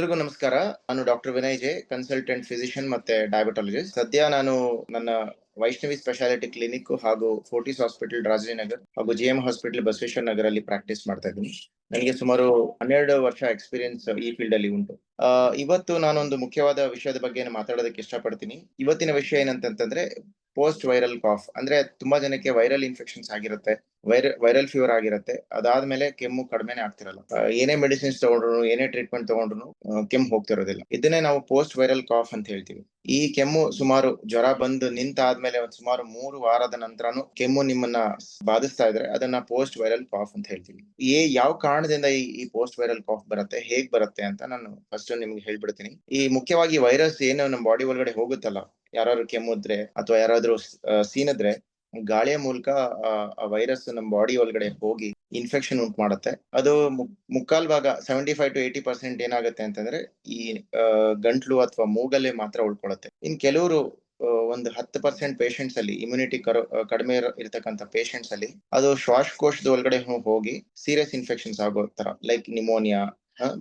ಎಲ್ರಿಗೂ ನಮಸ್ಕಾರ. ನಾನು doctor Vinay J, consultant physician ಮತ್ತೆ ಡಯಾಬಿಟಾಲಜಿಸ್ಟ್. ಸದ್ಯ ನಾನು ನನ್ನ ವೈಷ್ಣವಿ ಸ್ಪೆಷಾಲಿಟಿ ಕ್ಲಿನಿಕ್ ಹಾಗೂ ಫೋರ್ಟಿಸ್ ಹಾಸ್ಪಿಟಲ್ ರಾಜಾಜಿನಗರ್ ಹಾಗೂ ಜಿಎಂ ಹಾಸ್ಪಿಟಲ್ ಬಸವೇಶ್ವರ ನಗರಲ್ಲಿ ಪ್ರಾಕ್ಟೀಸ್ ಮಾಡ್ತಾ ಇದ್ದೀನಿ. ನನಗೆ ಸುಮಾರು 12 ವರ್ಷ ಎಕ್ಸ್ಪೀರಿಯನ್ಸ್ ಈ ಫೀಲ್ಡ್ ಅಲ್ಲಿ ಉಂಟು. ಇವತ್ತು ನಾನೊಂದು ಮುಖ್ಯವಾದ ವಿಷಯದ ಬಗ್ಗೆ ಮಾತಾಡೋದಕ್ಕೆ ಇಷ್ಟಪಡ್ತೀನಿ. ಇವತ್ತಿನ ವಿಷಯ ಏನಂತಂದ್ರೆ ಪೋಸ್ಟ್ ವೈರಲ್ ಕಾಫ್. ಅಂದ್ರೆ ತುಂಬಾ ಜನಕ್ಕೆ ವೈರಲ್ ಇನ್ಫೆಕ್ಷನ್ಸ್ ಆಗಿರುತ್ತೆ, ವೈರಲ್ ಫೀವರ್ ಆಗಿರುತ್ತೆ. ಅದಾದ್ಮೇಲೆ ಕೆಮ್ಮು ಕಡಿಮೆನೆ ಆಗ್ತಿರಲ್ಲ. ಏನೇ ಮೆಡಿಸಿನ್ಸ್ ತಗೊಂಡ್ರು, ಏನೇ ಟ್ರೀಟ್ಮೆಂಟ್ ತಗೊಂಡ್ರು ಕೆಮ್ಮು ಹೋಗ್ತಿರೋದಿಲ್ಲ. ಇದನ್ನೇ ನಾವು ಪೋಸ್ಟ್ ವೈರಲ್ ಕಾಫ್ ಅಂತ ಹೇಳ್ತೀವಿ. ಈ ಕೆಮ್ಮು ಸುಮಾರು ಜ್ವರ ಬಂದು ನಿಂತಾದ್ಮೇಲೆ ಒಂದ್ ಸುಮಾರು 3 ವಾರದ ನಂತರನು ಕೆಮ್ಮು ನಿಮ್ಮನ್ನ ಬಾಧಿಸ್ತಾ ಇದ್ರೆ ಅದನ್ನ ಪೋಸ್ಟ್ ವೈರಲ್ ಕಾಫ್ ಅಂತ ಹೇಳ್ತೀವಿ. ಯಾವ ಕಾರಣದಿಂದ ಈ ಪೋಸ್ಟ್ ವೈರಲ್ ಕಾಫ್ ಬರುತ್ತೆ, ಹೇಗ್ ಬರುತ್ತೆ ಅಂತ ನಾನು ಫಸ್ಟ್ ನಿಮ್ಗೆ ಹೇಳ್ಬಿಡ್ತೀನಿ. ಈ ಮುಖ್ಯವಾಗಿ ವೈರಸ್ ಏನು ನಮ್ಮ ಬಾಡಿ ಒಳಗಡೆ ಹೋಗುತ್ತಲ್ಲ, ಯಾರಾದ್ರೂ ಕೆಮ್ಮಿದ್ರೆ ಅಥವಾ ಯಾರಾದ್ರೂ ಸೀನಿದ್ರೆ ಗಾಳಿಯ ಮೂಲಕ ಆ ವೈರಸ್ ನಮ್ಮ ಬಾಡಿ ಒಳಗಡೆ ಹೋಗಿ ಇನ್ಫೆಕ್ಷನ್ ಉಂಟು ಮಾಡುತ್ತೆ. ಅದು ಮುಕ್ಕಾಲ್ ಭಾಗ 75 to 80% ಏನಾಗುತ್ತೆ ಅಂತಂದ್ರೆ ಈ ಗಂಟ್ಲು ಅಥವಾ ಮೂಗಲ್ಲೇ ಮಾತ್ರ ಉಳ್ಕೊಳ್ಳುತ್ತೆ. ಇನ್ ಕೆಲವರು ಒಂದು 10% ಪೇಷಂಟ್ಸ್ ಅಲ್ಲಿ ಇಮ್ಯುನಿಟಿ ಕಡಿಮೆ ಇರತಕ್ಕಂತ ಪೇಷಂಟ್ಸ್ ಅಲ್ಲಿ ಅದು ಶ್ವಾಸಕೋಶದ ಒಳಗಡೆ ಹೋಗಿ ಸೀರಿಯಸ್ ಇನ್ಫೆಕ್ಷನ್ಸ್ ಆಗೋ ತರ, ಲೈಕ್ ನಿಮೋನಿಯಾ,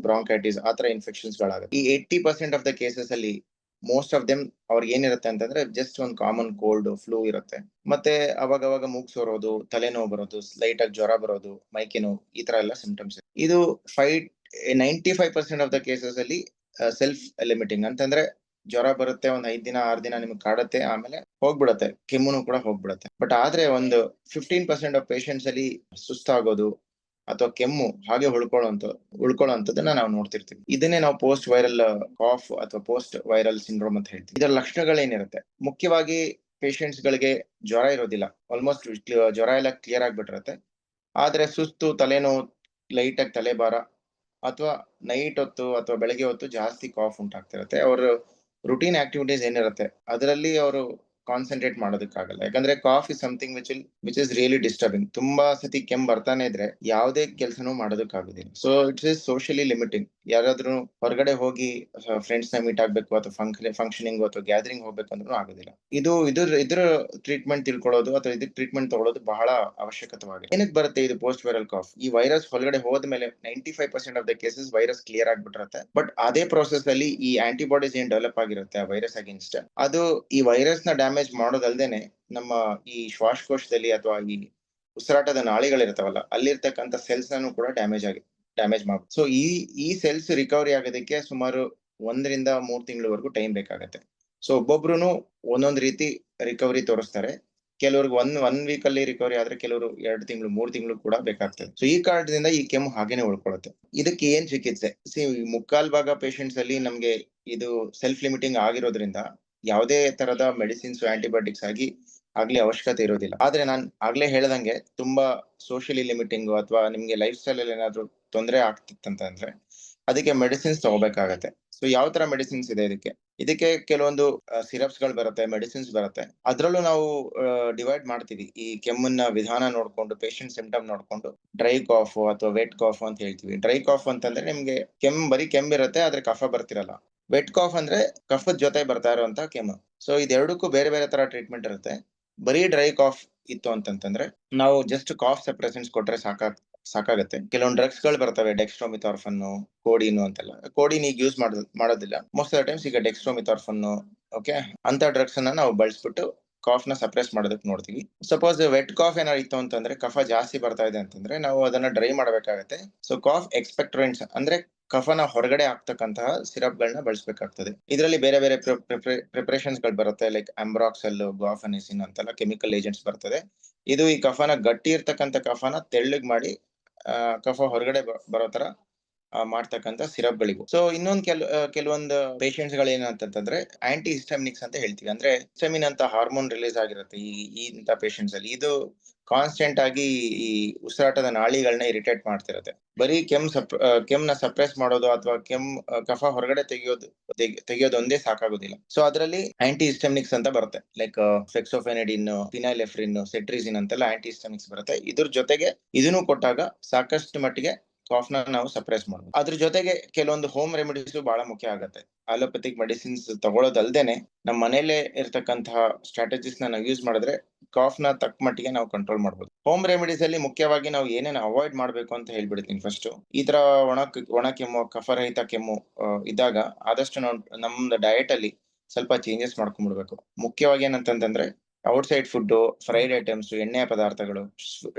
ಬ್ರಾಂಕೈಟಿಸ್, ಆತರ ಇನ್ಫೆಕ್ಷನ್ಸ್ ಗಳಾಗುತ್ತೆ. ಈ 80% ಆಫ್ ದ ಕೇಸಸ್ ಅಲ್ಲಿ ಮೋಸ್ಟ್ ಆಫ್ ದೆಮ್ ಅವ್ರಿಗೆ ಏನಿರುತ್ತೆ ಅಂತಂದ್ರೆ ಜಸ್ಟ್ ಒಂದು ಕಾಮನ್ ಕೋಲ್ಡ್, ಫ್ಲೂ ಇರುತ್ತೆ. ಮತ್ತೆ ಅವಾಗ ಮೂಗ್ ಸೋರೋದು, ತಲೆನೋವು ಬರೋದು, ಲೈಟ್ ಆಗಿ ಜ್ವರ ಬರೋದು, ಮೈಕೈ ನೋವು, ಈ ತರ ಎಲ್ಲ ಸಿಂಪ್ಟಮ್ಸ್. ಇದು 95% ಆಫ್ ದ ಕೇಸಸ್ ಅಲ್ಲಿ ಸೆಲ್ಫ್ ಲಿಮಿಟಿಂಗ್. ಅಂತಂದ್ರೆ ಜ್ವರ ಬರುತ್ತೆ, ಒಂದ್ 5 ದಿನ 6 ದಿನ ನಿಮ್ಗೆ ಕಾಡುತ್ತೆ, ಆಮೇಲೆ ಹೋಗ್ಬಿಡತ್ತೆ, ಕೆಮ್ಮುನು ಕೂಡ ಹೋಗ್ಬಿಡತ್ತೆ. ಬಟ್ ಆದ್ರೆ ಒಂದು 15% ಆಫ್ ಪೇಷಂಟ್ಸ್ ಅಲ್ಲಿ ಸುಸ್ತಾಗೋದು ಅಥವಾ ಕೆಮ್ಮು ಹಾಗೆ ಉಳ್ಕೊಳ್ಳೋಂಥದ್ದನ್ನ ನಾವು ನೋಡ್ತಿರ್ತೀವಿ. ಇದನ್ನೇ ನಾವು ಪೋಸ್ಟ್ ವೈರಲ್ ಕಾಫ್ ಅಥವಾ ಪೋಸ್ಟ್ ವೈರಲ್ ಸಿಂಡ್ರೋಮ್ ಅಂತ ಹೇಳ್ತೀವಿ. ಇದರ ಲಕ್ಷಣಗಳೇನಿರುತ್ತೆ, ಮುಖ್ಯವಾಗಿ ಪೇಷಂಟ್ಸ್ ಗಳಿಗೆ ಜ್ವರ ಇರೋದಿಲ್ಲ, ಆಲ್ಮೋಸ್ಟ್ ಜ್ವರ ಎಲ್ಲ ಕ್ಲಿಯರ್ ಆಗ್ಬಿಟ್ಟಿರುತ್ತೆ. ಆದ್ರೆ ಸುಸ್ತು, ತಲೆನೋವು, ಲೈಟ್ ಆಗಿ ತಲೆಭಾರ ಅಥವಾ ನೈಟ್ ಹೊತ್ತು ಅಥವಾ ಬೆಳಗ್ಗೆ ಹೊತ್ತು ಜಾಸ್ತಿ ಕಾಫ್ ಉಂಟಾಗ್ತಿರುತ್ತೆ. ಅವರು ರುಟೀನ್ ಆಕ್ಟಿವಿಟೀಸ್ ಏನಿರುತ್ತೆ ಅದರಲ್ಲಿ ಅವರು ಕಾನ್ಸಂಟ್ರೇಟ್ ಮಾಡೋದಕ್ಕಾಗಲ್ಲ. ಯಾಕಂದ್ರೆ cough is something which is really disturbing. ತುಂಬಾ ಸತಿ ಕೆಮ್ಮು ಬರ್ತಾನೆ ಇದ್ರೆ ಯಾವುದೇ ಕೆಲಸನೂ ಮಾಡೋದಕ್ಕಾಗೋದಿಲ್ಲ. So it's is socially limiting. ಯಾರಾದ್ರೂ ಹೊರಗಡೆ ಹೋಗಿ ಫ್ರೆಂಡ್ಸ್ ನ ಮೀಟ್ ಆಗ್ಬೇಕು ಅಥವಾ ಫಂಕ್ಷನಿಂಗ್ ಅಥವಾ ಗ್ಯಾದರಿಂಗ್ ಹೋಗ್ಬೇಕು ಅಂದ್ರೂ ಆಗೋದಿಲ್ಲ. ಇದ್ರ ಟ್ರೀಟ್ಮೆಂಟ್ ತಿಳ್ಕೊಳ್ಳೋದು ಅಥವಾ ಇದಕ್ಕೆ ಟ್ರೀಟ್ಮೆಂಟ್ ತಗೊಳ್ಳೋದು ಬಹಳ ಅವಶ್ಯಕವಾಗಿದೆ. ಏನಕ್ಕೆ ಬರುತ್ತೆ ಇದು ಪೋಸ್ಟ್ ವೈರಲ್ ಕಾಫ್? ಈ ವೈರಸ್ ಹೊರಗಡೆ ಹೋದ್ಮೇಲೆ 95% of the cases virus clear ಆಗ್ಬಿಟ್ಟಿರುತ್ತೆ. ಬಟ್ ಅದೇ ಪ್ರೋಸೆಸ್ ಅಲ್ಲಿ ಈ ಆಂಟಿಬಾಡೀಸ್ ಏನ್ ಡೆವಲಪ್ ಆಗಿರುತ್ತೆ ಆ ವೈರಸ್ ಅಗೇನ್ಸ್ಟ್, ಅದು ಈ ವೈರಸ್ ನ ಡ್ಯಾಮೇಜ್ ಮಾಡೋದಲ್ದೇನೆ ನಮ್ಮ ಈ ಶ್ವಾಸಕೋಶದಲ್ಲಿ ಅಥವಾ ಈ ಉಸಿರಾಟದ ನಾಳಿಗಳಿರ್ತಾವಲ್ಲ, ಅಲ್ಲಿರ್ತಕ್ಕಂಥ ಸೆಲ್ಸ್ ನೂ ಕೂಡ ಡ್ಯಾಮೇಜ್ ಮಾಡುತ್ತೆ. ಸೊ ಈ ಸೆಲ್ಸ್ ರಿಕವರಿ ಆಗೋದಕ್ಕೆ ಸುಮಾರು 1 ರಿಂದ 3 ತಿಂಗಳವರೆಗೂ ಟೈಮ್ ಬೇಕಾಗತ್ತೆ. ಸೊ ಒಬ್ಬೊಬ್ರು ಒಂದೊಂದ್ ರೀತಿ ರಿಕವರಿ ತೋರಿಸ್ತಾರೆ. ಕೆಲವ್ರಿಗೆ ಒನ್ ವೀಕ್ ಅಲ್ಲಿ ರಿಕವರಿ ಆದ್ರೆ ಕೆಲವರು 2 ತಿಂಗಳು 3 ತಿಂಗಳು ಕೂಡ ಬೇಕಾಗ್ತದೆ. ಸೊ ಈ ಕಾರಣದಿಂದ ಈ ಕೆಮ್ಮು ಹಾಗೇನೆ ಉಳ್ಕೊಳ್ಳುತ್ತೆ. ಇದಕ್ಕೆ ಏನ್ ಚಿಕಿತ್ಸೆ? ಮುಕ್ಕಾಲ್ ಭಾಗ ಪೇಷಂಟ್ಸ್ ಅಲ್ಲಿ ನಮ್ಗೆ ಇದು ಸೆಲ್ಫ್ ಲಿಮಿಟಿಂಗ್ ಆಗಿರೋದ್ರಿಂದ ಯಾವುದೇ ತರದ ಮೆಡಿಸಿನ್ಸ್, ಆಂಟಿಬಯೋಟಿಕ್ಸ್ ಆಗ್ಲಿ ಅವಶ್ಯಕತೆ ಇರೋದಿಲ್ಲ. ಆದ್ರೆ ನಾನು ಆಗ್ಲೇ ಹೇಳ್ದಂಗೆ ತುಂಬಾ ಸೋಷಿಯಲಿ ಲಿಮಿಟಿಂಗ್ ಅಥವಾ ನಿಮ್ಗೆ ಲೈಫ್ ಸ್ಟೈಲ್ ಅಲ್ಲಿ ಏನಾದ್ರು ತೊಂದರೆ ಆಗ್ತಿತ್ತಂತಂದ್ರೆ ಅದಕ್ಕೆ ಮೆಡಿಸಿನ್ಸ್ ತಗೋಬೇಕಾಗತ್ತೆ. ಸೊ ಯಾವ ತರ ಮೆಡಿಸಿನ್ಸ್ ಇದೆ ಇದಕ್ಕೆ ಕೆಲವೊಂದು ಸಿರಪ್ಸ್ ಗಳು ಬರುತ್ತೆ, ಮೆಡಿಸಿನ್ಸ್ ಬರುತ್ತೆ. ಅದ್ರಲ್ಲೂ ನಾವು ಡಿವೈಡ್ ಮಾಡ್ತೀವಿ ಈ ಕೆಮ್ಮನ್ನ ವಿಧಾನ ನೋಡ್ಕೊಂಡು, ಪೇಷಂಟ್ ಸಿಂಪ್ಟಮ್ ನೋಡ್ಕೊಂಡು ಡ್ರೈ ಕಾಫ್ ಅಥವಾ ವೆಟ್ ಕಾಫ್ ಅಂತ ಹೇಳ್ತೀವಿ. ಡ್ರೈ ಕಾಫ್ ಅಂತಂದ್ರೆ ನಿಮ್ಗೆ ಬರೀ ಕೆಮ್ಮಿರುತ್ತೆ ಆದ್ರೆ ಕಫ ಬರ್ತಿರಲ್ಲ. ವೆಟ್ ಕಾಫ್ ಅಂದ್ರೆ ಕಫದ ಜೊತೆ ಬರ್ತಾ ಇರುವಂತ ಕೆಮ್ಮು. ಸೊ ಇದೆರಡಕ್ಕೂ ಬೇರೆ ಬೇರೆ ತರ ಟ್ರೀಟ್ಮೆಂಟ್ ಇರುತ್ತೆ. ಬರೀ ಡ್ರೈ ಕಾಫ್ ಇತ್ತು ಅಂತಂದ್ರೆ ನಾವು ಜಸ್ಟ್ ಕಾಫ್ ಸಪ್ರೆಸೆಂಟ್ಸ್ ಕೊಟ್ರೆ ಸಾಕಾಗತ್ತೆ. ಕೆಲವೊಂದು ಡ್ರಗ್ಸ್ ಗಳು ಬರ್ತವೆ, ಡೆಕ್ಸ್ಟ್ರೋಮಿಥಾರ್ಫನ್, ಕೋಡಿನ್ ಅಂತೆಲ್ಲ. ಕೋಡಿನ್ ಈಗ ಯೂಸ್ ಮಾಡೋದಿಲ್ಲ ಮೋಸ್ಟ್ ಆಫ್ ದ ಟೈಮ್ಸ್. ಈಗ ಡೆಕ್ಸ್ಟ್ರೋಮಿಥಾರ್ಫನ್, ಓಕೆ, ಅಂತ ಡ್ರಗ್ಸ್ ಅನ್ನ ನಾವು ಬಳಸ್ಬಿಟ್ಟು ಕಾಫ್ ನ ಸಪ್ರೆಸ್ ಮಾಡೋದಕ್ಕೆ ನೋಡ್ತೀವಿ. ಸಪೋಸ್ ವೆಟ್ ಕಾಫ್ ಏನಾದ್ರು ಇತ್ತು ಅಂತಂದ್ರೆ, ಕಫ ಜಾಸ್ತಿ ಬರ್ತಾ ಇದೆ ಅಂತಂದ್ರೆ ನಾವು ಅದನ್ನ ಡ್ರೈ ಮಾಡಬೇಕಾಗತ್ತೆ. ಸೊ ಕಾಫ್ ಎಕ್ಸ್ಪೆಕ್ಟ್ರೆಂಟ್ಸ್ ಅಂದ್ರೆ ಕಫನ ಹೊರಗಡೆ ಆಗ್ತಕ್ಕಂತಹ ಸಿರಪ್ ಗಳನ್ನ ಬಳಸಬೇಕಾಗ್ತದೆ. ಇದರಲ್ಲಿ ಬೇರೆ ಬೇರೆ ಪ್ರಿಪರೇಷನ್ಸ್ ಗಳು ಬರುತ್ತೆ, ಲೈಕ್ ಅಂಬ್ರಾಕ್ಸೆಲ್, ಗ್ವಾಫನಿಸಿನ್ ಅಂತೆಲ್ಲ ಕೆಮಿಕಲ್ ಏಜೆಂಟ್ಸ್ ಬರ್ತದೆ. ಇದು ಈ ಕಫನ ಗಟ್ಟಿ ಇರ್ತಕ್ಕಂಥ ಕಫನ ತೆಳ್ಳಗ್ ಮಾಡಿ ಕಫ ಹೊರಗಡೆ ಬರೋ ತರ ಮಾಡ್ತಕ್ಕಂಥ ಸಿರಪ್ ಗಳಿಗೂ. ಸೊ ಇನ್ನೊಂದು ಕೆಲವೊಂದು ಪೇಷಂಟ್ಸ್ ಗಳು ಏನಂತಂದ್ರೆ ಆಂಟಿ ಹಿಸ್ಟಾಮಿನಿಕ್ಸ್ ಅಂತ ಹೇಳ್ತೀವಿ. ಅಂದ್ರೆ ಹಿಸ್ಟಮಿನ್ ಅಂತ ಹಾರ್ಮೋನ್ ರಿಲೀಸ್ ಆಗಿರುತ್ತೆ ಈ ಇಂಥ ಪೇಷಂಟ್ಸ್ ಅಲ್ಲಿ. ಇದು ಕಾನ್ಸ್ಟೆಂಟ್ ಆಗಿ ಈ ಉಸಿರಾಟದ ನಾಳಿಗಳನ್ನ ಇರಿಟೇಟ್ ಮಾಡ್ತಿರುತ್ತೆ. ಬರೀ ಕೆಮ್ನ ಸಪ್ರೆಸ್ ಮಾಡೋದು ಅಥವಾ ಕಫ ಹೊರಗಡೆ ತೆಗಿಯೋದು ಒಂದೇ ಸಾಕಾಗೋದಿಲ್ಲ. ಸೊ ಅದರಲ್ಲಿ ಆಂಟಿ ಹಿಸ್ಟಾಮಿನಿಕ್ಸ್ ಅಂತ ಬರುತ್ತೆ, ಲೈಕ್ ಫೆಕ್ಸೋಫೆನಡಿನ್, ಫಿನೈಲೆಫ್ರಿನ್, ಸೆಟ್ರಿಸಿನ್ ಅಂತೆಲ್ಲ ಆಂಟಿ ಹಿಸ್ಟಾಮಿನಿಕ್ಸ್ ಬರುತ್ತೆ. ಇದ್ರ ಜೊತೆಗೆ ಇದನ್ನು ಕೊಟ್ಟಾಗ ಸಾಕಷ್ಟು ಮಟ್ಟಿಗೆ ಕಾಫ್ ನ ನಾವು ಸಪ್ರೆಸ್ ಮಾಡಬಹುದು. ಅದ್ರ ಜೊತೆಗೆ ಕೆಲವೊಂದು ಹೋಮ್ ರೆಮಿಡೀಸ್ ಬಹಳ ಮುಖ್ಯ ಆಗುತ್ತೆ. ಅಲೋಪತಿಕ್ ಮೆಡಿಸಿನ್ಸ್ ತಗೊಳ್ಳೋದಲ್ದೇನೆ ನಮ್ಮ ಮನೇಲೆ ಇರ್ತಕ್ಕಂತಹ ಸ್ಟ್ರಾಟಜಿಸ್ ನಾವು ಯೂಸ್ ಮಾಡಿದ್ರೆ ಕಾಫ್ನ ತಕ್ಕ ಮಟ್ಟಿಗೆ ನಾವು ಕಂಟ್ರೋಲ್ ಮಾಡ್ಬೋದು. ಹೋಮ್ ರೆಮಿಡೀಸ್ ಅಲ್ಲಿ ಮುಖ್ಯವಾಗಿ ನಾವು ಏನೇನು ಅವಾಯ್ಡ್ ಮಾಡ್ಬೇಕು ಅಂತ ಹೇಳ್ಬಿಡ್ತೀನಿ ಫಸ್ಟ್. ಈ ತರ ಒಣ ಕೆಮ್ಮು, ಕಫರಹಿತ ಕೆಮ್ಮು ಇದ್ದಾಗ ಆದಷ್ಟು ನಾವು ನಮ್ದು ಡಯಟ್ ಅಲ್ಲಿ ಸ್ವಲ್ಪ ಚೇಂಜಸ್ ಮಾಡ್ಕೊಂಡ್ಬಿಡ್ಬೇಕು. ಮುಖ್ಯವಾಗಿ ಏನಂತಂದ್ರೆ ಔಟ್ಸೈಡ್ ಫುಡ್, ಫ್ರೈಡ್ ಐಟಮ್ಸ್, ಎಣ್ಣೆಯ ಪದಾರ್ಥಗಳು,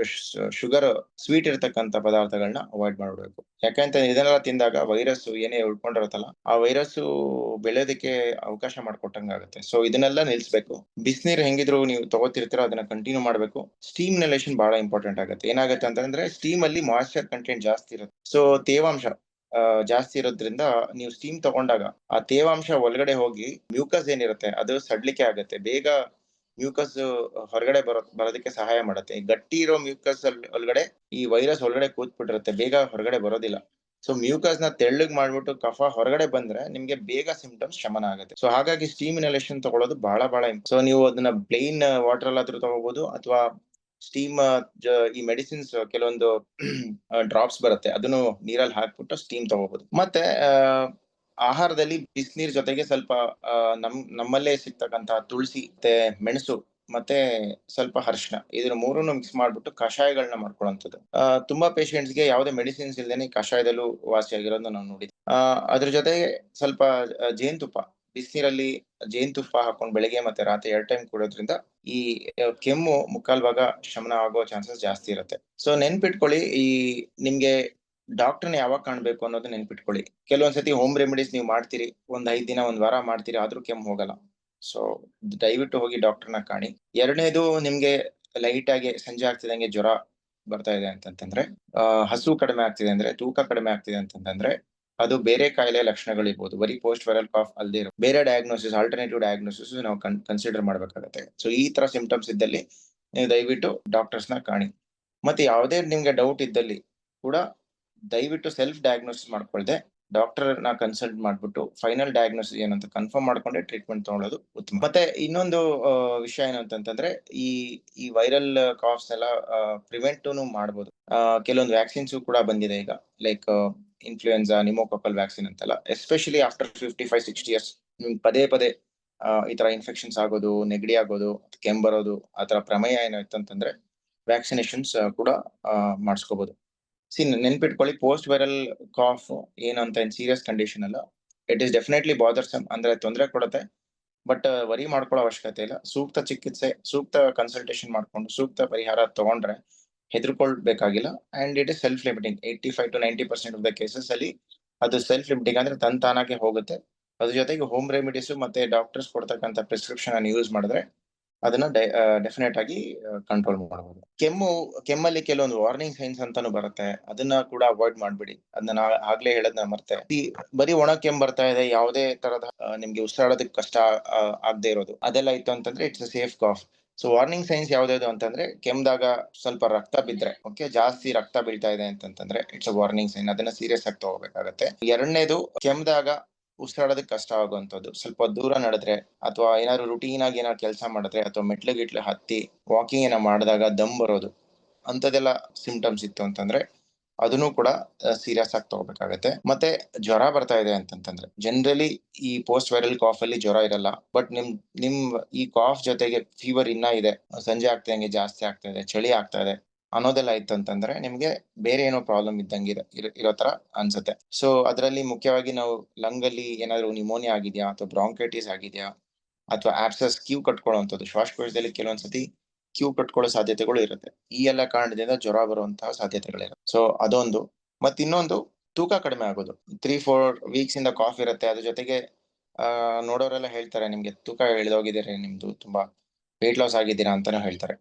ಶುಗರ್, ಸ್ವೀಟ್ ಇರತಕ್ಕಂತ ಪದಾರ್ಥಗಳನ್ನ ಅವಾಯ್ಡ್ ಮಾಡ್ಬಿಡ್ಬೇಕು. ಯಾಕಂತ ಇದನ್ನೆಲ್ಲ ತಿಂದಾಗ ವೈರಸ್ ಏನೇ ಉಳ್ಕೊಂಡಿರುತ್ತಲ್ಲ, ಆ ವೈರಸ್ ಬೆಳೆಯೋದಕ್ಕೆ ಅವಕಾಶ ಮಾಡ್ಕೊಟ್ಟಂಗಾಗುತ್ತೆ. ಸೊ ಇದನ್ನೆಲ್ಲ ನಿಲ್ಸ್ಬೇಕು. ಬಿಸಿನೀರು ಹೆಂಗಿದ್ರು ನೀವು ತಗೋತಿರ್ತೀರೋ ಅದನ್ನ ಕಂಟಿನ್ಯೂ ಮಾಡ್ಬೇಕು. ಸ್ಟೀಮ್ ಇನಲೇಷನ್ ಬಹಳ ಇಂಪಾರ್ಟೆಂಟ್ ಆಗುತ್ತೆ. ಏನಾಗುತ್ತೆ ಅಂತಂದ್ರೆ ಸ್ಟೀಮ್ ಅಲ್ಲಿ ಮಾಯಿಶ್ಚರ್ ಕಂಟೆಂಟ್ ಜಾಸ್ತಿ ಇರುತ್ತೆ. ಸೊ ತೇವಾಂಶ ಜಾಸ್ತಿ ಇರೋದ್ರಿಂದ ನೀವು ಸ್ಟೀಮ್ ತಗೊಂಡಾಗ ಆ ತೇವಾಂಶ ಒಳಗಡೆ ಹೋಗಿ ಮ್ಯೂಕಸ್ ಏನಿರುತ್ತೆ ಅದು ಸಡ್ಲಿಕ್ಕೆ ಆಗುತ್ತೆ. ಬೇಗ ಮ್ಯೂಕಸ್ ಹೊರಗಡೆ ಬರೋದಕ್ಕೆ ಸಹಾಯ ಮಾಡುತ್ತೆ. ಗಟ್ಟಿ ಇರೋ ಮ್ಯೂಕಸ್ ಒಳಗಡೆ ಈ ವೈರಸ್ ಒಳಗಡೆ ಕೂತ್ಬಿಟ್ಟಿರುತ್ತೆ, ಬೇಗ ಹೊರಗಡೆ ಬರೋದಿಲ್ಲ. ಸೊ ಮ್ಯೂಕಸ್ ನ ತೆಳ್ಳಗ್ ಮಾಡ್ಬಿಟ್ಟು ಕಫ ಹೊರಗಡೆ ಬಂದ್ರೆ ನಿಮ್ಗೆ ಬೇಗ ಸಿಂಪ್ಟಮ್ಸ್ ಶಮನ ಆಗುತ್ತೆ. ಸೊ ಹಾಗಾಗಿ ಸ್ಟೀಮ್ ಇನಲೇಷನ್ ತಗೊಳ್ಳೋದು ಬಹಳ ಸೊ ನೀವು ಅದನ್ನ ಪ್ಲೇನ್ ವಾಟರ್ ಅಲ್ಲಾದ್ರೂ ತಗೋಬಹುದು, ಅಥವಾ ಸ್ಟೀಮ್ ಈ ಮೆಡಿಸಿನ್ಸ್ ಕೆಲವೊಂದು ಡ್ರಾಪ್ಸ್ ಬರುತ್ತೆ, ಅದನ್ನು ನೀರಲ್ಲಿ ಹಾಕ್ಬಿಟ್ಟು ಸ್ಟೀಮ್ ತಗೋಬಹುದು. ಮತ್ತೆ ಆಹಾರದಲ್ಲಿ ಬಿಸಿನೀರ್ ಜೊತೆಗೆ ಸ್ವಲ್ಪ ನಮ್ಮಲ್ಲೇ ಸಿಗ್ತಕ್ಕಂತಹ ತುಳಸಿ ಮತ್ತೆ ಮೆಣಸು ಮತ್ತೆ ಸ್ವಲ್ಪ ಅರಿಶಿನ, ಇದ್ರ ಮೂರನ್ನು ಮಿಕ್ಸ್ ಮಾಡ್ಬಿಟ್ಟು ಕಷಾಯಗಳನ್ನ ಮಾಡ್ಕೊಳ್ಳುವಂಥದ್ದು. ತುಂಬಾ ಪೇಷಂಟ್ಸ್ ಗೆ ಯಾವುದೇ ಮೆಡಿಸಿನ್ಸ್ ಇಲ್ದೇನೆ ಕಷಾಯದಲ್ಲೂ ವಾಸಿಯಾಗಿರೋದನ್ನ ನಾವು ನೋಡಿದ್ವಿ. ಅದ್ರ ಜೊತೆಗೆ ಸ್ವಲ್ಪ ಜೇನುತುಪ್ಪ, ಬಿಸಿನೀರಲ್ಲಿ ಜೇನುತುಪ್ಪ ಹಾಕೊಂಡು ಬೆಳಿಗ್ಗೆ ಮತ್ತೆ ರಾತ್ರಿ 2 ಟೈಮ್ ಕೊಡೋದ್ರಿಂದ ಈ ಕೆಮ್ಮು ಮುಕ್ಕಾಲ್ ಭಾಗ ಶಮನ ಆಗೋ ಚಾನ್ಸಸ್ ಜಾಸ್ತಿ ಇರುತ್ತೆ. ಸೊ ನೆನ್ಪಿಟ್ಕೊಳ್ಳಿ, ಈ ನಿಮ್ಗೆ ಡಾಕ್ಟರ್ನ ಯಾವಾಗ ಕಾಣ್ಬೇಕು ಅನ್ನೋದು ನೆನ್ಪಿಟ್ಕೊಳ್ಳಿ. ಕೆಲವೊಂದ್ಸತಿ ಹೋಮ್ ರೆಮಿಡೀಸ್ ನೀವು ಮಾಡ್ತೀರಿ, 5 ದಿನ 1 ವಾರ ಮಾಡ್ತೀರಿ, ಆದ್ರೂ ಕೆಮ್ಮು ಹೋಗಲ್ಲ. ಸೊ ದಯವಿಟ್ಟು ಹೋಗಿ ಡಾಕ್ಟರ್ನ ಕಾಣಿ. ಎರಡನೇದು, ನಿಮ್ಗೆ ಲೈಟ್ ಆಗಿ ಸಂಜೆ ಆಗ್ತಿದಂಗೆ ಜ್ವರ ಬರ್ತಾ ಇದೆ ಅಂತಂತಂದ್ರೆ, ಹಸು ಕಡಿಮೆ ಆಗ್ತಿದೆ ಅಂದ್ರೆ, ತೂಕ ಕಡಿಮೆ ಆಗ್ತಿದೆ ಅಂತಂತಂದ್ರೆ ಅದು ಬೇರೆ ಕಾಯಿಲೆ ಲಕ್ಷಣಗಳಿರ್ಬೋದು. ಬರೀ ಪೋಸ್ಟ್ ವೈರಲ್ ಕಾಫ್ ಅಲ್ಲದೆ ಇರೋ ಬೇರೆ ಡಯಾಗ್ನೋಸಿಸ್, ಆಲ್ಟರ್ನೇಟಿವ್ ಡಯಾಗ್ನೋಸಿಸ್ ನಾವು ಕನ್ಸಿಡರ್ ಮಾಡ್ಬೇಕಾಗತ್ತೆ. ಸೊ ಈ ತರ ಸಿಂಪ್ಟಮ್ಸ್ ಇದ್ದಲ್ಲಿ ನೀವು ದಯವಿಟ್ಟು ಡಾಕ್ಟರ್ಸ್ ನ ಕಾಣಿ. ಮತ್ತೆ ಯಾವುದೇ ನಿಮ್ಗೆ ಡೌಟ್ ಇದ್ದಲ್ಲಿ ಕೂಡ ದಯವಿಟ್ಟು ಸೆಲ್ಫ್ ಡಯಾಗ್ನೋಸಿಸ್ ಮಾಡ್ಕೊಳ್ದೆ ಡಾಕ್ಟರ್ ನ ಕನ್ಸಲ್ಟ್ ಮಾಡ್ಬಿಟ್ಟು ಫೈನಲ್ ಡಯಾಗ್ನೋಸಿಸ್ ಏನಂತ ಕನ್ಫರ್ಮ್ ಮಾಡ್ಕೊಂಡೆ ಟ್ರೀಟ್ಮೆಂಟ್ ತಗೊಳ್ಳೋದು ಉತ್ತಮ. ಮತ್ತೆ ಇನ್ನೊಂದು ವಿಷಯ ಏನು ಅಂತಂತಂದ್ರೆ, ಈ ವೈರಲ್ ಕಾಫ್ಸ್ ಎಲ್ಲ ಪ್ರಿವೆಂಟ್ ಮಾಡ್ಬೋದು. ಕೆಲವೊಂದು ವ್ಯಾಕ್ಸಿನ್ಸ್ ಕೂಡ ಬಂದಿದೆ ಈಗ, ಲೈಕ್ ಇನ್ಫ್ಲೂಯೆನ್ಸಾ, ನಿಮೋಕಾಕಲ್ ವ್ಯಾಕ್ಸಿನ್ ಅಂತೆಲ್ಲ. ಎಸ್ಪೆಷಲಿ ಆಫ್ಟರ್ 55-60 ಇಯರ್ಸ್ ಪದೇ ಈ ತರ ಇನ್ಫೆಕ್ಷನ್ಸ್ ಆಗೋದು, ನೆಗಡಿ ಆಗೋದು, ಕೆಮ್ಮು ಬರೋದು, ಆತರ ಪ್ರಮೇಯ ಏನಾಯ್ತು ಅಂತಂದ್ರೆ ವ್ಯಾಕ್ಸಿನೇಷನ್ಸ್ ಕೂಡ ಮಾಡಿಸ್ಕೋಬಹುದು. ನೆನ್ಪಿಟ್ಕೊಳ್ಳಿ, ಪೋಸ್ಟ್ ವೈರಲ್ ಕಾಫ್ ಏನಂತ ಸೀರಿಯಸ್ ಕಂಡೀಷನ್ ಅಲ್ಲ. ಇಟ್ ಇಸ್ ಡೆಫಿನೆಟ್ಲಿ ಬಾದರ್ಸಮ್, ಅಂದ್ರೆ ತೊಂದರೆ ಕೊಡುತ್ತೆ. ಬಟ್ ವರಿ ಮಾಡ್ಕೊಳ್ಳೋ ಅವಶ್ಯಕತೆ ಇಲ್ಲ. ಸೂಕ್ತ ಚಿಕಿತ್ಸೆ, ಸೂಕ್ತ ಕನ್ಸಲ್ಟೇಷನ್ ಮಾಡ್ಕೊಂಡು ಸೂಕ್ತ ಪರಿಹಾರ ತಗೊಂಡ್ರೆ ಹೆದರ್ಕೊಳ್ಬೇಕಾಗಿಲ್ಲ. And it is self limiting. 85-90% of the cases ಅಲ್ಲಿ ಅದು ಸೆಲ್ಫ್ ಲಿಮಿಟಿಂಗ್, ಅಂದ್ರೆ ತಾನಾಗೆ ಹೋಗುತ್ತೆ. ಅದ್ರ ಜೊತೆಗೆ ಹೋಮ್ ರೆಮಿಡೀಸ್ ಮತ್ತೆ ಡಾಕ್ಟರ್ಸ್ ಕೊಡ್ತಕ್ಕಂಥ ಪ್ರಿಸ್ಕ್ರಿಪ್ಷನ್ ಅನ್ನು ಯೂಸ್ ಮಾಡಿದ್ರೆ ಅದನ್ನ ಡೆಫಿನೆಟ್ ಆಗಿ ಕಂಟ್ರೋಲ್ ಮಾಡಬಹುದು. ಕೆಮ್ಮಲ್ಲಿ ಕೆಲವೊಂದು ವಾರ್ನಿಂಗ್ ಸೈನ್ಸ್ ಅಂತಾನು ಬರುತ್ತೆ, ಅದನ್ನ ಕೂಡ ಅವಾಯ್ಡ್ ಮಾಡ್ಬಿಡಿ. ಅದನ್ನ ಆಗ್ಲೇ ಹೇಳದ್ನ ಮರ್ತೆ. ಬರೀ ಒಣ ಕೆಮ್ಮು ಬರ್ತಾ ಇದೆ, ಯಾವುದೇ ತರದ ನಿಮ್ಗೆ ಉಸಿರಾಡೋದಕ್ಕೆ ಕಷ್ಟ ಆಗದೆ ಇರೋದು, ಅದೆಲ್ಲ ಇತ್ತು ಅಂತಂದ್ರೆ it's a safe cough. So warning signs ಯಾವ್ದು ಅಂತಂದ್ರೆ, ಕೆಮ್ದಾಗ ಸ್ವಲ್ಪ ರಕ್ತ ಬಿದ್ರೆ, ಓಕೆ, ಜಾಸ್ತಿ ರಕ್ತ ಬೀಳ್ತಾ ಇದೆ ಅಂತಂತಂದ್ರೆ ಇಟ್ಸ್ ಅ ವಾರ್ನಿಂಗ್ ಸೈನ್. ಅದನ್ನ ಸೀರಿಯಸ್ ಆಗಿ ತಗೋಬೇಕಾಗತ್ತೆ. ಎರಡನೇದು, ಕೆಮ್ದಾಗ ಉಸಿರಾಡೋದಕ್ಕೆ ಕಷ್ಟ ಆಗುವಂತದ್ದು, ಸ್ವಲ್ಪ ದೂರ ನಡೆದ್ರೆ ಅಥವಾ ಏನಾದ್ರು ರುಟೀನ್ ಆಗಿ ಏನಾದ್ರು ಕೆಲಸ ಮಾಡಿದ್ರೆ ಅಥವಾ ಮೆಟ್ಲು ಹತ್ತಿ ವಾಕಿಂಗ್ ಏನೋ ಮಾಡಿದಾಗ ದಮ್ ಬರೋದು, ಅಂತದೆಲ್ಲ ಸಿಂಪ್ಟಮ್ಸ್ ಇತ್ತು ಅಂತಂದ್ರೆ ಅದನ್ನು ಕೂಡ ಸೀರಿಯಸ್ ಆಗಿ ತಗೋಬೇಕಾಗತ್ತೆ. ಮತ್ತೆ ಜ್ವರ ಬರ್ತಾ ಇದೆ ಅಂತಂತಂದ್ರೆ, ಜನರಲಿ ಈ ಪೋಸ್ಟ್ ವೈರಲ್ ಕಾಫ್ ಅಲ್ಲಿ ಜ್ವರ ಇರಲ್ಲ, ಬಟ್ ನಿಮ್ ಈ ಕಾಫ್ ಜೊತೆಗೆ ಫೀವರ್ ಇನ್ನ ಇದೆ, ಸಂಜೆ ಆಗ್ತಾ ಜಾಸ್ತಿ ಆಗ್ತಾ ಇದೆ, ಚಳಿ ಆಗ್ತಾ ಇದೆ ಅನ್ನೋದೆಲ್ಲ ಇತ್ತು ಅಂತಂದ್ರೆ ನಿಮ್ಗೆ ಬೇರೆ ಏನೋ ಪ್ರಾಬ್ಲಮ್ ಇದ್ದಂಗೆ ಇರೋ ತರ ಅನ್ಸುತ್ತೆ. ಸೊ ಅದರಲ್ಲಿ ಮುಖ್ಯವಾಗಿ ನಾವು ಲಂಗ್ ಅಲ್ಲಿ ಏನಾದ್ರು ನಿಮೋನಿಯಾ ಆಗಿದ್ಯಾ ಅಥವಾ ಬ್ರಾಂಕೈಟಿಸ್ ಆಗಿದ್ಯಾ ಅಥವಾ ಆಬ್ಸಸ್, ಕ್ಯೂ ಕಟ್ಕೊಳ್ಳುವಂಥದ್ದು, ಶ್ವಾಸಕೋಶದಲ್ಲಿ ಕೆಲವೊಂದ್ಸತಿ ಕ್ಯೂ ಕಟ್ಕೊಳ್ಳೋ ಸಾಧ್ಯತೆಗಳು ಇರುತ್ತೆ. ಈ ಎಲ್ಲ ಕಾರಣದಿಂದ ಜ್ವರ ಬರುವಂತಹ ಸಾಧ್ಯತೆಗಳಿರುತ್ತೆ. ಸೊ ಅದೊಂದು. ಇನ್ನೊಂದು, ತೂಕ ಕಡಿಮೆ ಆಗೋದು. 3-4 ವೀಕ್ಸ್ ಇಂದ ಕಾಫ್ ಇರುತ್ತೆ, ಅದ್ರ ಜೊತೆಗೆ ನೋಡೋರೆಲ್ಲ ಹೇಳ್ತಾರೆ ನಿಮ್ಗೆ ತೂಕ ಇಳಿದೋಗಿದ್ದೀರಿ, ನಿಮ್ದು ತುಂಬಾ ವೇಟ್ ಲಾಸ್ ಆಗಿದ್ದೀರಾ ಅಂತಾನು ಹೇಳ್ತಾರೆ.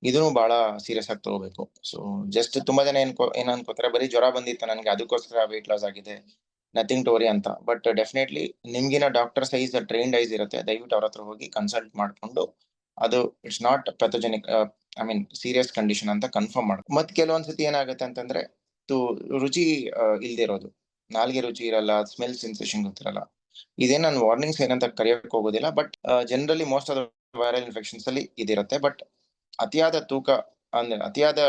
ಇದನ್ನು ಬಹಳ ಸೀರಿಯಸ್ ಆಗಿ ತಗೋಬೇಕು. ಸೊ ಜಸ್ಟ್ ತುಂಬಾ ಜನ ಏನ್ ಅನ್ಕೋತಾರೆ, ಬರೀ ಜ್ವರ ಬಂದಿತ್ತು ನನ್ಗೆ ಅದಕ್ಕೋಸ್ಕರ ವೇಟ್ ಲಾಸ್ ಆಗಿದೆ, ನಥಿಂಗ್ ಟು ವರಿ ಅಂತ. ಬಟ್ ಡೆಫಿನೆಟ್ಲಿ ನಿಮ್ಗಿನ ಡಾಕ್ಟರ್ ಸೈಜ್ ಟ್ರೈನ್ಡ್ ಐಸ್ ಇರುತ್ತೆ, ದಯವಿಟ್ಟು ಅವ್ರ ಹತ್ರ ಹೋಗಿ ಕನ್ಸಲ್ಟ್ ಮಾಡ್ಕೊಂಡು ಅದು it's not pathogenic, I mean serious condition ಅಂತ ಕನ್ಫರ್ಮ್ ಮಾಡ. ಮತ್ ಕೆಲವೊಂದ್ಸತಿ ಏನಾಗುತ್ತೆ ಅಂತಂದ್ರೆ ರುಚಿ ಇಲ್ದೇ ಇರೋದು, ನಾಲ್ಗೆ ರುಚಿ ಇರಲ್ಲ, ಸ್ಮೆಲ್ ಸೆನ್ಸೇಷನ್ ಗೊತ್ತಿರಲ್ಲ. ಇದೇನ್ ನಾನು ವಾರ್ನಿಂಗ್ ಸೈನ್ ಅಂತ ಕರೆಯಕ್ ಹೋಗೋದಿಲ್ಲ, but generally most of viral infections ಅಲ್ಲಿ ಇದಿರುತ್ತೆ. ಬಟ್ ಅತಿಯಾದ ತೂಕ ಅಂದ್ರೆ ಅತಿಯಾದ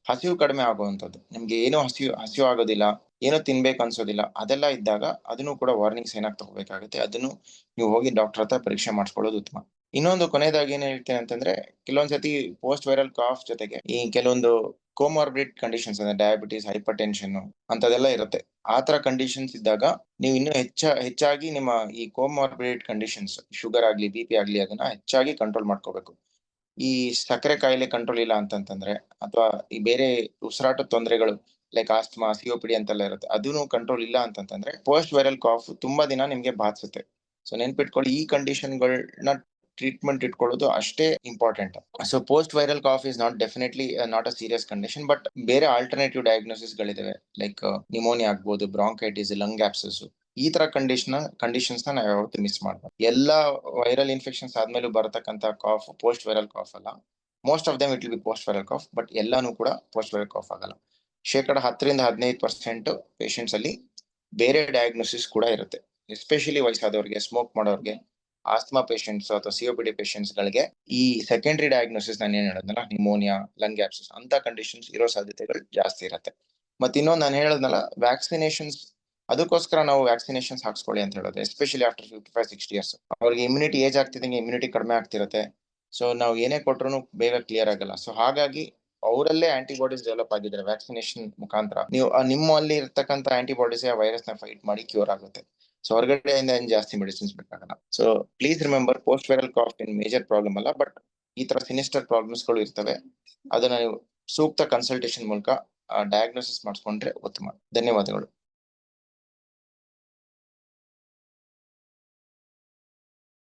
ಹಸಿವು ಕಡಿಮೆ ಆಗುವಂತದ್ದು, ನಿಮ್ಗೆ ಏನೋ ಹಸಿವು ಆಗೋದಿಲ್ಲ, ಏನೋ ತಿನ್ಬೇಕು ಅನ್ಸೋದಿಲ್ಲ, ಅದೆಲ್ಲ ಇದ್ದಾಗ ಅದನ್ನು ಕೂಡ ವಾರ್ನಿಂಗ್ ಸೈನ್ ಆಗಿ ತಗೋಬೇಕಾಗುತ್ತೆ. ಅದನ್ನು ನೀವು ಹೋಗಿ ಡಾಕ್ಟರ್ ಹತ್ರ ಪರೀಕ್ಷೆ ಮಾಡಿಸ್ಕೊಳ್ಳೋದು ಉತ್ತಮ. ಇನ್ನೊಂದು ಕೊನೆಯದಾಗಿ ಏನ್ ಹೇಳ್ತೇನೆ ಅಂತಂದ್ರೆ, ಕೆಲವೊಂದ್ಸತಿ ಪೋಸ್ಟ್ ವೈರಲ್ ಕಾಫ್ ಜೊತೆಗೆ ಈ ಕೆಲವೊಂದು ಕೋಮಾರ್ಬಿಡ್ ಕಂಡೀಷನ್ಸ್ ಅಂದ್ರೆ ಡಯಾಬಿಟಿಸ್, ಹೈಪರ್ ಟೆನ್ಷನ್ ಅಂತದೆಲ್ಲ ಇರುತ್ತೆ. ಆ ತರ ಕಂಡೀಷನ್ಸ್ ಇದ್ದಾಗ ನೀವು ಇನ್ನೂ ಹೆಚ್ಚಾಗಿ ನಿಮ್ಮ ಈ ಕೋಮಾರ್ಬಿಡ್ ಕಂಡೀಷನ್ಸ್ ಶುಗರ್ ಆಗ್ಲಿ, ಬಿಪಿ ಆಗ್ಲಿ ಅದನ್ನ ಹೆಚ್ಚಾಗಿ ಕಂಟ್ರೋಲ್ ಮಾಡ್ಕೋಬೇಕು. ಈ ಸಕ್ಕರೆ ಕಾಯಿಲೆ ಕಂಟ್ರೋಲ್ ಇಲ್ಲ ಅಂತಂತಂದ್ರೆ, ಅಥವಾ ಈ ಬೇರೆ ಉಸಿರಾಟದ ತೊಂದರೆಗಳು ಲೈಕ್ ಆಸ್ತಮಾ, ಸಿಒಪಿಡಿ ಅಂತೆಲ್ಲ ಇರುತ್ತೆ. ಅದೂನು ಕಂಟ್ರೋಲ್ ಇಲ್ಲ ಅಂತಂತಂದ್ರೆ ಪೋಸ್ಟ್ ವೈರಲ್ ಕಾಫ್ ತುಂಬಾ ದಿನ ನಿಮ್ಗೆ ಬಾಧಿಸುತ್ತೆ. ಸೊ ನೆನ್ಪಿಟ್ಕೊಳ್ಳಿ, ಈ ಕಂಡೀಷನ್‌ಗಳ್ನ ಟ್ರೀಟ್ಮೆಂಟ್ ಇಟ್ಕೊಳ್ಳೋದು ಅಷ್ಟೇ important. So post viral cough is not definitely not a serious condition, but ಬೇರೆ ಆಲ್ಟರ್ನೇಟಿವ್ ಡಯಾಗ್ನೋಸಿಸ್ ಗಳಿದಾವೆ. ಲೈಕ್ ನ್ಯೂಮೋನಿಯಾ ಆಗ್ಬೋದು, ಬ್ರಾಂಕೈಟಿಸ್, ಲಂಗ್ ಆಬ್ಸೆಸ್ ಈ ತರ ಕಂಡೀಷನ್ಸ್ ನಾವು ಯಾವತ್ತೂ ಮಿಸ್ ಮಾಡಬಾರ್ದು. ಎಲ್ಲಾ ವೈರಲ್ ಇನ್ಫೆಕ್ಷನ್ಸ್ ಆದ್ಮೇಲೂ ಬರತಕ್ಕಂತ ಕಾಫ್ ಪೋಸ್ಟ್ ವೈರಲ್ ಕಾಫ್ ಅಲ್ಲ. Most of them it will be post viral cough, but ಎಲ್ಲಾನು ಕೂಡ ಪೋಸ್ಟ್ ವೈರಲ್ ಕಾಫ್ ಆಗಲ್ಲ. 10% ಪೇಷಂಟ್ಸ್ ಅಲ್ಲಿ ಬೇರೆ ಡಯಾಗ್ನೋಸಿಸ್ ಕೂಡ ಇರುತ್ತೆ. ಎಸ್ಪೆಷಲಿ ವಯಸ್ಸಾದವ್ರಿಗೆ, ಸ್ಮೋಕ್ ಮಾಡೋರ್ಗೆ, ಆಸ್ತಮಾ ಪೇಷಂಟ್ಸ್ ಅಥವಾ ಸಿಒಪಿಡಿ ಪೇಷಂಟ್ಸ್ ಗಳಿಗೆ ಈ ಸೆಕೆಂಡರಿ ಡಯಾಗ್ನೋಸಿಸ್ ನಾನು ಏನ್ ಹೇಳಿದ್ನಲ್ಲ, ನ್ಯೂಮೋನಿಯಾ, ಲಂಗ್ ಆಬ್ಸೆಸ್ ಅಂತ ಕಂಡೀಷನ್ಸ್ ಇರೋ ಸಾಧ್ಯತೆಗಳು ಜಾಸ್ತಿ ಇರುತ್ತೆ. ಮತ್ತೆ ಇನ್ನೊಂದು ನಾನು ಹೇಳದ್ನಲ್ಲ, ವ್ಯಾಕ್ಸಿನೇಷನ್ಸ್, ಅದಕ್ಕೋಸ್ಕರ ನಾವು ವ್ಯಾಕ್ಸಿನೇಷನ್ಸ್ ಹಾಕ್ಸ್ಕೊಳ್ಳಿ ಅಂತ ಹೇಳೋದು. ಎಸ್ಪೆಷಲಿ ಆಫ್ಟರ್ 55-60 ಇಯರ್ಸ್ ಅವ್ರಿಗೆ ಇಮ್ಯುನಿಟಿ ಏಜ್ ಆಗ್ತಿದ್ದಂಗೆ ಇಮ್ಯುನಿಟಿ ಕಡಿಮೆ ಆಗ್ತಿರುತ್ತೆ. ಸೊ ನಾವು ಏನೇ ಕೊಟ್ರು ಬೇಗ ಕ್ಲಿಯರ್ ಆಗಲ್ಲ. ಸೊ ಹಾಗಾಗಿ ಅವರಲ್ಲೇ ಆಂಟಿಬಾಡೀಸ್ ಡೆವಲಪ್ ಆಗಿದ್ರೆ ವ್ಯಾಕ್ಸಿನೇಷನ್ ಮುಖಾಂತರ ನೀವು ನಿಮ್ಮಲ್ಲಿ ಇರ್ತಕ್ಕಂಥ ಆಂಟಿಬಾಡೀಸ್ ಆ ವೈರಸ್ ನ ಫೈಟ್ ಮಾಡಿ ಕ್ಯೂರ್ ಆಗುತ್ತೆ. ಸೊ ಹೊರಗಡೆಯಿಂದ ಏನ್ ಜಾಸ್ತಿ ಮೆಡಿಸಿನ್ಸ್ ಬೇಕಾಗಲ್ಲ. So please remember, post viral cough ಏನ್ ಮೇಜರ್ ಪ್ರಾಬ್ಲಮ್ ಅಲ್ಲ, ಬಟ್ ಈ ತರ ಸಿನಿಸ್ಟರ್ ಪ್ರಾಬ್ಲಮ್ಸ್ ಗಳು ಇರ್ತವೆ. ಅದನ್ನ ನೀವು ಸೂಕ್ತ ಕನ್ಸಲ್ಟೇಷನ್ ಮೂಲಕ ಡಯಾಗ್ನೋಸಿಸ್ ಮಾಡಿಸ್ಕೊಂಡ್ರೆ ಉತ್ತಮ. ಧನ್ಯವಾದಗಳು.